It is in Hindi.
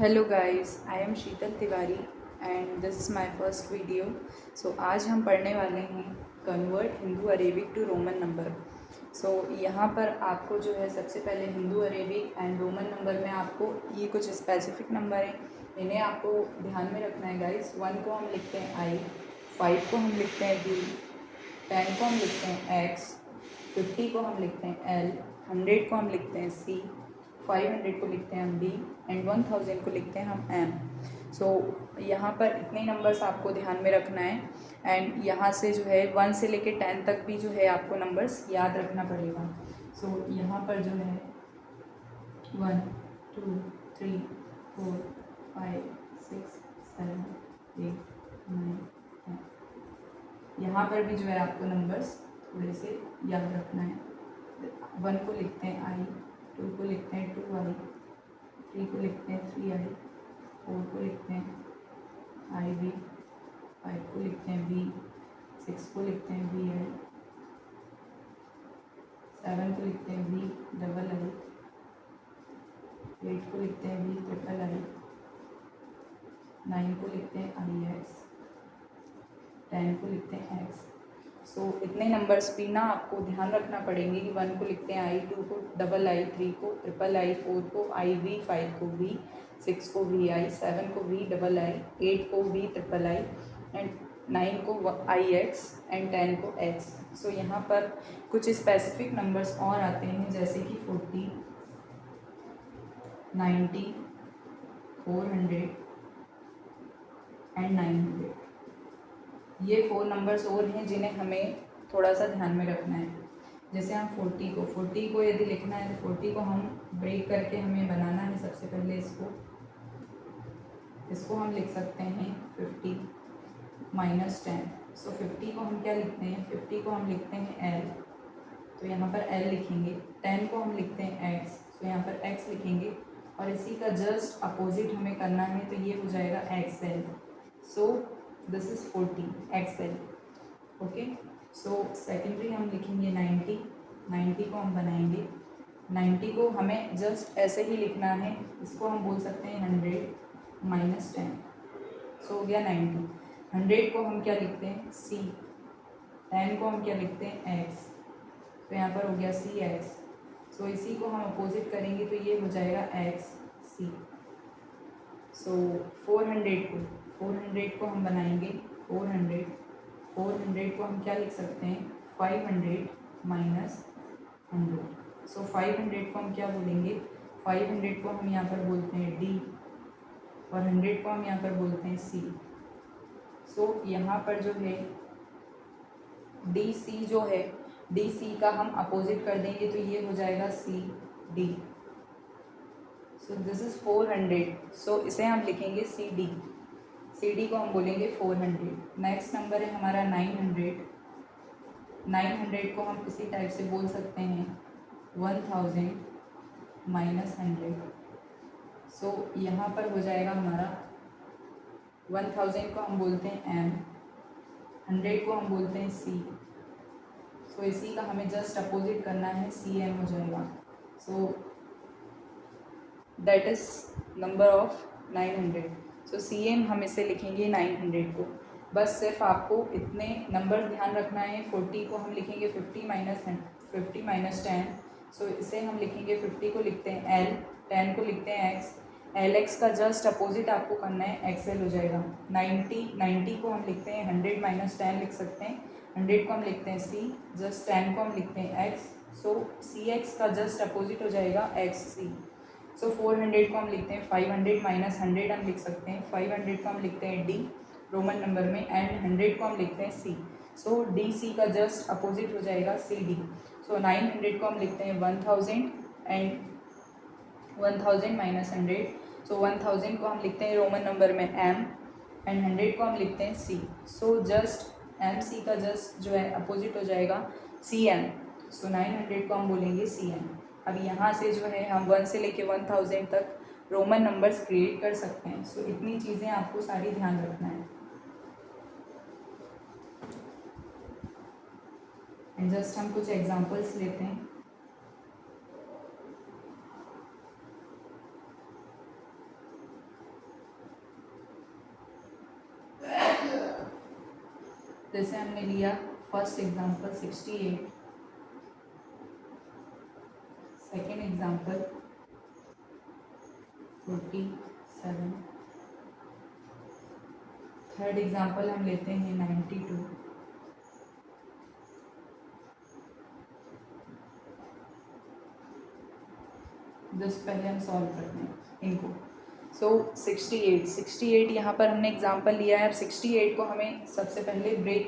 Hello guys, I am Sheetal Tiwari and this is my first video. So आज हम पढ़ने वाले हैं convert Hindu Arabic to Roman number. So यहाँ पर आपको जो है सबसे पहले Hindu Arabic and Roman number में आपको ये कुछ स्पेसिफिक नंबर हैं, इन्हें आपको ध्यान में रखना है गाइस। 1 को हम लिखते हैं आई, 5 को हम लिखते हैं वी, 10 को हम लिखते हैं एक्स, 50 को हम लिखते हैं एल, 100 को हम लिखते हैं सी, 500 को लिखते हैं हम डी एंड 1000 को लिखते हैं हम एम। सो यहाँ पर इतने नंबर्स आपको ध्यान में रखना है एंड यहाँ से जो है 1 से लेके 10 तक भी जो है आपको नंबर्स याद रखना पड़ेगा। सो यहाँ पर जो है 1 2 3 4 5 6 7 8 9 10, यहाँ पर भी जो है आपको नंबर्स थोड़े से याद रखना है। 1 को लिखते हैं आई, 2 को लिखते हैं 2i, 3 को लिखते हैं 3i, 4 को लिखते हैं iv, 5 को लिखते हैं v, 6 को लिखते हैं vi, 7 को लिखते हैं v डबल i, 8 को लिखते हैं v ट्रिपल i, 9 को लिखते हैं ix, 10 को लिखते हैं x। सो इतने नंबर्स भी ना आपको ध्यान रखना पड़ेंगे कि 1 को लिखते हैं आई, 2 को डबल आई, 3 को ट्रिपल आई, 4 को iv, 5 को v, 6 को vi, 7 को v डबल आई, 8 को v ट्रिपल आई एंड 9 को ix एंड 10 को x। सो यहाँ पर कुछ स्पेसिफिक नंबर्स और आते हैं जैसे कि 40, 90, 400 एंड 900। ये 4 नंबर्स और हैं जिन्हें हमें थोड़ा सा ध्यान में रखना है। जैसे हम 40 को यदि लिखना है तो 40 को हम ब्रेक करके हमें बनाना है। सबसे पहले इसको हम लिख सकते हैं 50 माइनस 10। सो 50 को हम क्या लिखते हैं, 50 को हम लिखते हैं एल, तो यहाँ पर एल लिखेंगे। 10 को हम लिखते हैं एक्स, तो यहाँ पर एक्स लिखेंगे और इसी का जस्ट अपोजिट हमें करना है, तो ये हो जाएगा x L. So this is 40 XL. Okay, so secondary हम लिखेंगे 90 को हम बनाएंगे। 90 को हमें जस्ट ऐसे ही लिखना है, इसको हम बोल सकते हैं 100 माइनस 10। सो हो गया 90। 100 को हम क्या लिखते हैं सी, 10 को हम क्या लिखते हैं एक्स, तो यहाँ पर हो गया सी एक्स। सो इसी को हम अपोजिट करेंगे तो ये हो जाएगा एक्स सी। सो 400 को हम बनाएंगे 400 को हम क्या लिख सकते हैं 500 माइनस 100। सो 500 को हम क्या बोलेंगे, 500 को हम यहाँ पर बोलते हैं डी और 100 को हम यहाँ पर बोलते हैं सी। सो यहाँ पर जो है डी सी जो है, डी सी का हम अपोजिट कर देंगे तो ये हो जाएगा C D. So this is 400। So इसे हम लिखेंगे सी डी को हम बोलेंगे 400। नेक्स्ट नंबर है हमारा 900। 900 को हम इसी टाइप से बोल सकते हैं 1000 माइनस 100। सो यहाँ पर हो जाएगा हमारा 1000 को हम बोलते हैं एम, 100 को हम बोलते हैं सी। सो इसी का हमें जस्ट अपोजिट करना है, सी एम हो जाएगा। So that is number of 900। So C M हम इसे लिखेंगे 900 को। बस सिर्फ आपको इतने नंबर ध्यान रखना है। 40 को हम लिखेंगे 50 माइनस 10। सो इसे हम लिखेंगे 50 को लिखते हैं एल, 10 को लिखते हैं एक्स। एल एक्स का जस्ट अपोजिट आपको करना है, एक्सएल हो जाएगा। 90 को हम लिखते हैं 100 माइनस 10 लिख सकते हैं। 100 को हम लिखते हैं सी, जस्ट 10 को हम लिखते हैं एक्स। सो सी एक्स का जस्ट अपोजिट हो जाएगा एक्स सी। सो 400 को हम लिखते हैं 500 माइनस 100 हम लिख सकते हैं। 500 को हम लिखते हैं डी रोमन नंबर में एंड 100 को हम लिखते हैं सी। सो डी सी का जस्ट अपोजिट हो जाएगा सी डी। सो 900 को हम लिखते हैं 1000 एंड 1000 माइनस 100। सो 1000 को हम लिखते हैं रोमन नंबर में एम एंड 100 को हम लिखते हैं सी। सो जस्ट एम सी का जस्ट जो है अपोजिट हो जाएगा सी एम। सो 900 को हम बोलेंगे सी एम। अब यहाँ से जो है हम 1 से लेके 1000 तक रोमन नंबर्स क्रिएट कर सकते हैं। सो इतनी चीज़ें आपको सारी ध्यान रखना है। एंड जस्ट हम कुछ एग्जांपल्स लेते हैं। जैसे हमने लिया first example 68, second example 47, third example हम लेते हैं 92, जस्ट पहले हम सॉल्व करते हैं इनको। सो 68 यहाँ पर हमने एग्जांपल लिया है। अब 68 को हमें सबसे पहले ब्रेक